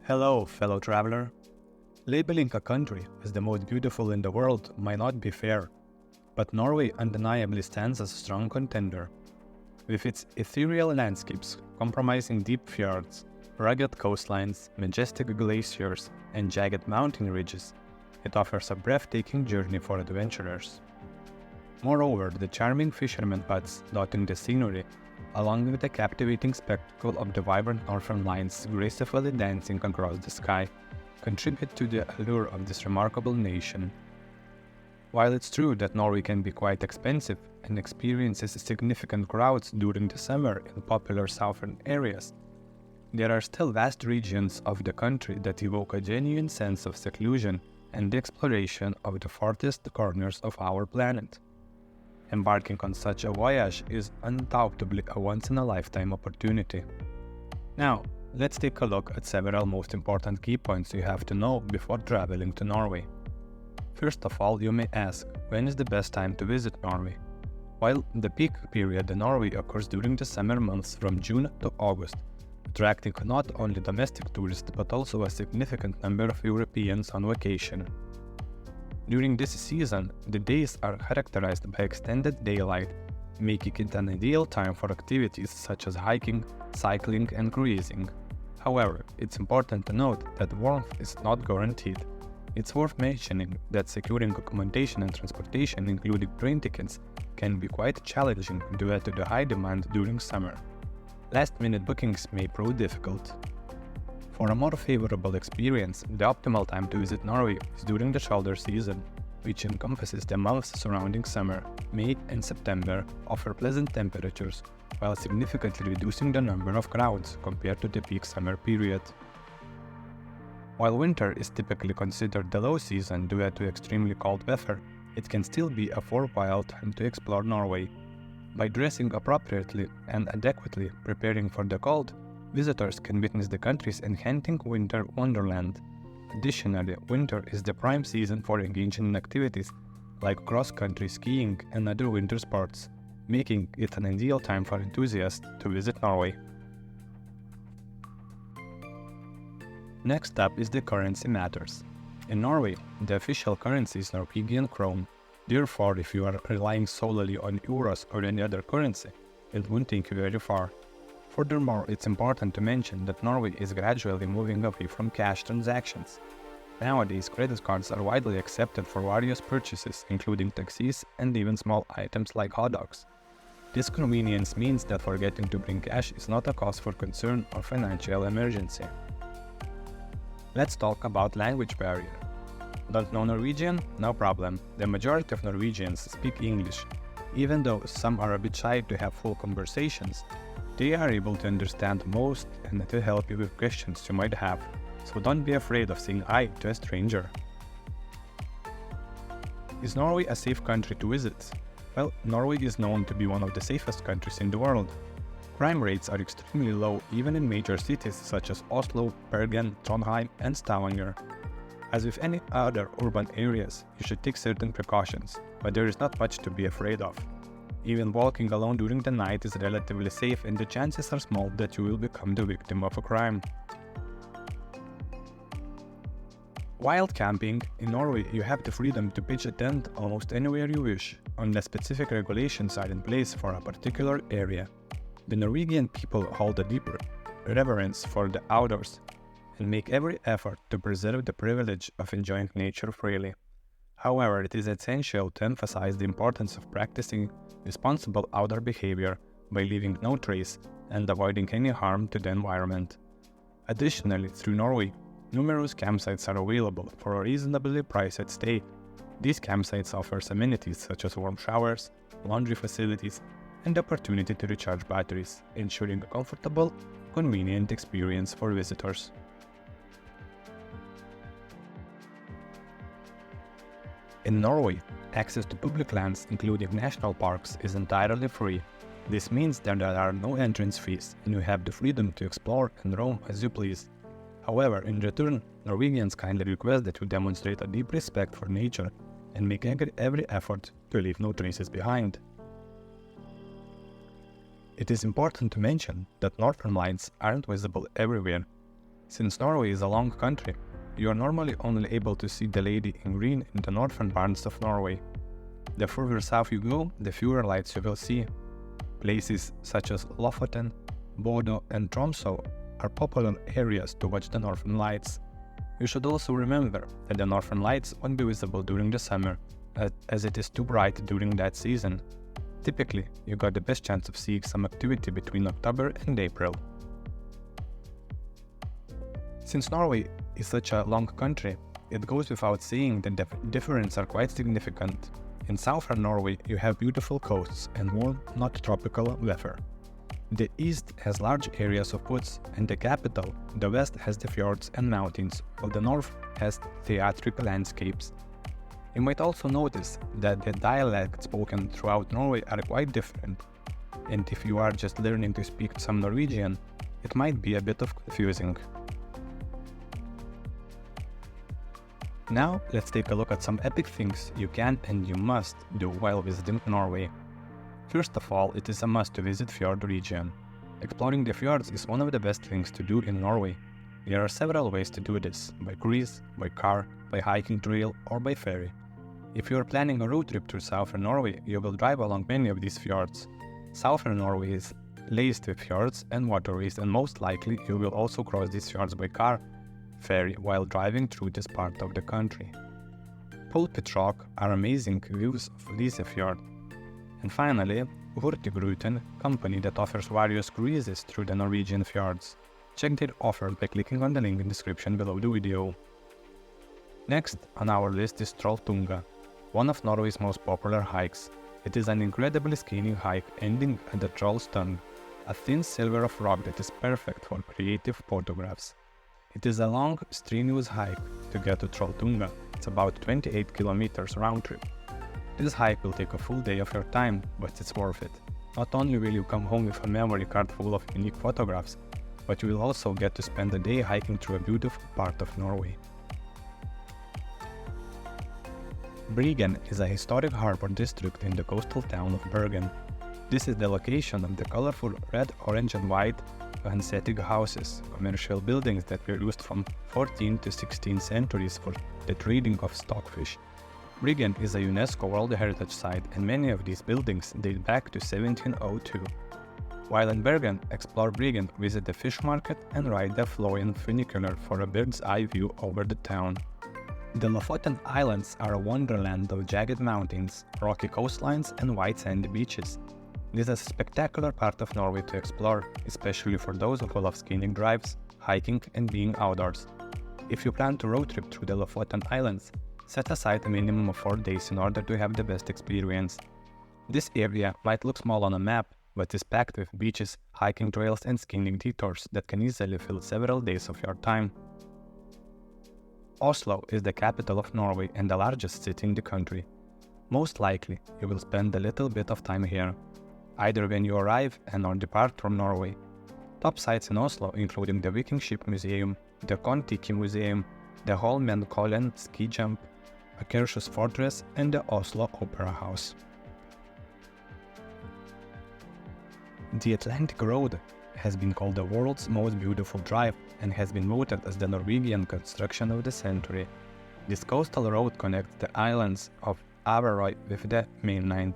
Hello, fellow traveler. Labeling a country as the most beautiful in the world might not be fair, but Norway undeniably stands as a strong contender. With its ethereal landscapes comprising deep fjords, rugged coastlines, majestic glaciers, and jagged mountain ridges, it offers a breathtaking journey for adventurers. Moreover, the charming fishermen huts dotting the scenery, along with the captivating spectacle of the vibrant northern lights gracefully dancing across the sky, contribute to the allure of this remarkable nation. While it's true that Norway can be quite expensive and experiences significant crowds during the summer in popular southern areas, there are still vast regions of the country that evoke a genuine sense of seclusion and the exploration of the farthest corners of our planet. Embarking on such a voyage is undoubtedly a once-in-a-lifetime opportunity. Now, let's take a look at several most important key points you have to know before traveling to Norway. First of all, you may ask, when is the best time to visit Norway? While the peak period in Norway occurs during the summer months from June to August, attracting not only domestic tourists but also a significant number of Europeans on vacation. During this season, the days are characterized by extended daylight, making it an ideal time for activities such as hiking, cycling, and cruising. However, it's important to note that warmth is not guaranteed. It's worth mentioning that securing accommodation and transportation, including train tickets, can be quite challenging due to the high demand during summer. Last-minute bookings may prove difficult. For a more favorable experience, the optimal time to visit Norway is during the shoulder season, which encompasses the months surrounding summer. May and September offer pleasant temperatures, while significantly reducing the number of crowds compared to the peak summer period. While winter is typically considered the low season due to extremely cold weather, it can still be a worthwhile time to explore Norway. By dressing appropriately and adequately preparing for the cold, visitors can witness the country's enchanting winter wonderland. Additionally, winter is the prime season for engaging in activities like cross-country skiing and other winter sports, making it an ideal time for enthusiasts to visit Norway. Next up is the currency matters. In Norway, the official currency is Norwegian krone. Therefore, if you are relying solely on euros or any other currency, it won't take you very far. Furthermore, it's important to mention that Norway is gradually moving away from cash transactions. Nowadays, credit cards are widely accepted for various purchases, including taxis and even small items like hot dogs. This convenience means that forgetting to bring cash is not a cause for concern or financial emergency. Let's talk about language barrier. Don't know Norwegian? No problem. The majority of Norwegians speak English. Even though some are a bit shy to have full conversations, they are able to understand most and to help you with questions you might have, so don't be afraid of saying hi to a stranger. Is Norway a safe country to visit? Well, Norway is known to be one of the safest countries in the world. Crime rates are extremely low even in major cities such as Oslo, Bryggen, Trondheim, and Stavanger. As with any other urban areas, you should take certain precautions, but there is not much to be afraid of. Even walking alone during the night is relatively safe and the chances are small that you will become the victim of a crime. While camping, in Norway you have the freedom to pitch a tent almost anywhere you wish, unless specific regulations are in place for a particular area. The Norwegian people hold a deep reverence for the outdoors and make every effort to preserve the privilege of enjoying nature freely. However, it is essential to emphasize the importance of practicing responsible outdoor behavior by leaving no trace and avoiding any harm to the environment. Additionally, through Norway, numerous campsites are available for a reasonably priced stay. These campsites offer amenities such as warm showers, laundry facilities, and the opportunity to recharge batteries, ensuring a comfortable, convenient experience for visitors. In Norway, access to public lands, including national parks, is entirely free. This means that there are no entrance fees, and you have the freedom to explore and roam as you please. However, in return, Norwegians kindly request that you demonstrate a deep respect for nature and make every effort to leave no traces behind. It is important to mention that northern lights aren't visible everywhere. Since Norway is a long country, you are normally only able to see the lady in green in the northern parts of Norway. The further south you go, the fewer lights you will see. Places such as Lofoten, Bodø and Tromsø are popular areas to watch the northern lights. You should also remember that the northern lights won't be visible during the summer, as it is too bright during that season. Typically, you got the best chance of seeing some activity between October and April. Since Norway is such a long country, it goes without saying that the differences are quite significant. In southern Norway, you have beautiful coasts and warm, not tropical weather. The east has large areas of woods, and the capital, the west, has the fjords and mountains, while the north has theatrical landscapes. You might also notice that the dialects spoken throughout Norway are quite different, and if you are just learning to speak some Norwegian, it might be a bit of confusing. Now, let's take a look at some epic things you can and you must do while visiting Norway. First of all, it is a must to visit Fjord region. Exploring the fjords is one of the best things to do in Norway. There are several ways to do this: by cruise, by car, by hiking trail, or by ferry. If you are planning a road trip through southern Norway, you will drive along many of these fjords. Southern Norway is laced with fjords and waterways, and most likely you will also cross these fjords by car, ferry, while driving through this part of the country. Pulpit rock are amazing views of this fjord. And finally, Hurtigruten, company that offers various cruises through the Norwegian fjords. Check their offer by clicking on the link in the description below the video. Next on our list is Trolltunga, one of Norway's most popular hikes. It is an incredibly scenic hike ending at the Trolltunga, a thin sliver of rock that is perfect for creative photographs. It is a long, strenuous hike to get to Trolltunga. It's about 28 kilometers round trip. This hike will take a full day of your time, but it's worth it. Not only will you come home with a memory card full of unique photographs, but you will also get to spend a day hiking through a beautiful part of Norway. Bryggen is a historic harbor district in the coastal town of Bryggen. This is the location of the colorful red, orange and white Hanseatic houses, commercial buildings that were used from 14th to 16th centuries for the trading of stockfish. Bryggen is a UNESCO World Heritage Site, and many of these buildings date back to 1702. While in Bergen, explore Bryggen, visit the fish market and ride the flowing funicular for a bird's eye view over the town. The Lofoten Islands are a wonderland of jagged mountains, rocky coastlines and white sandy beaches. This is a spectacular part of Norway to explore, especially for those who love scenic drives, hiking and being outdoors. If you plan to road trip through the Lofoten Islands, set aside a minimum of 4 days in order to have the best experience. This area might look small on a map, but is packed with beaches, hiking trails and scenic detours that can easily fill several days of your time. Oslo is the capital of Norway and the largest city in the country. Most likely, you will spend a little bit of time here, either when you arrive and/or depart from Norway. Top sites in Oslo including the Viking Ship Museum, the Kon-Tiki Museum, the Holmenkollen ski jump, Akershus Fortress and the Oslo Opera House. The Atlantic Road has been called the world's most beautiful drive and has been voted as the Norwegian construction of the century. This coastal road connects the islands of Aree with the mainland.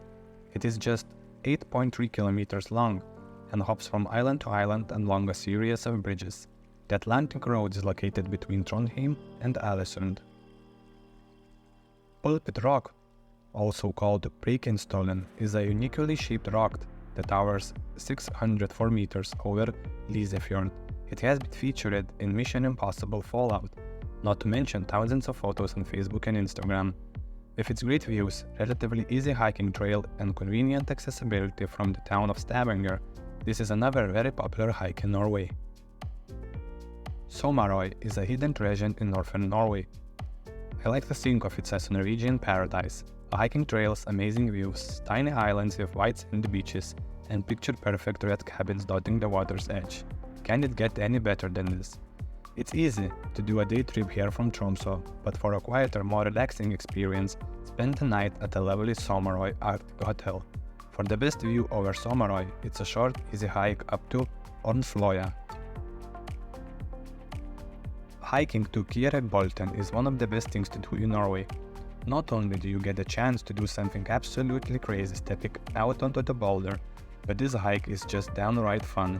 It is just 8.3 kilometers long and hops from island to island along a series of bridges. The Atlantic Road is located between Trondheim and Ålesund. Pulpit rock, also called Breaking, is a uniquely shaped rock that towers 604 meters over Lysefjord. It has been featured in Mission Impossible Fallout, not to mention thousands of photos on Facebook and Instagram. With its great views, relatively easy hiking trail and convenient accessibility from the town of Stavanger, this is another very popular hike in Norway. Sommaroy is a hidden treasure in northern Norway. I like to think of it as a Norwegian paradise. Hiking trails, amazing views, tiny islands with white sandy beaches, and picture-perfect red cabins dotting the water's edge. Can it get any better than this? It's easy to do a day trip here from Tromsø, but for a quieter, more relaxing experience, spend the night at the lovely Sommaroy Arctic Hotel. For the best view over Sommaroy, it's a short, easy hike up to Ormsfløya. Hiking to Kjeragbolten is one of the best things to do in Norway. Not only do you get a chance to do something absolutely crazy stepping out onto the boulder, but this hike is just downright fun.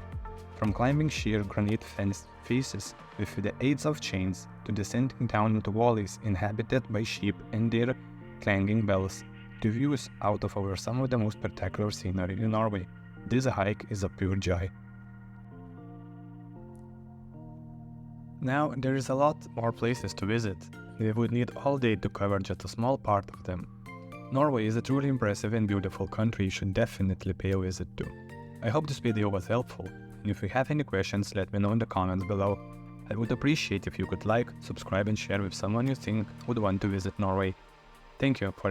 From climbing sheer granite fenced faces with the aids of chains to descending down into valleys inhabited by sheep and their clanging bells, to views out of over some of the most spectacular scenery in Norway, this hike is a pure joy. Now, there is a lot more places to visit. We would need all day to cover just a small part of them. Norway is a truly impressive and beautiful country you should definitely pay a visit to. I hope this video was helpful, and if you have any questions, let me know in the comments below. I would appreciate if you could like, subscribe and share with someone you think would want to visit Norway. Thank you for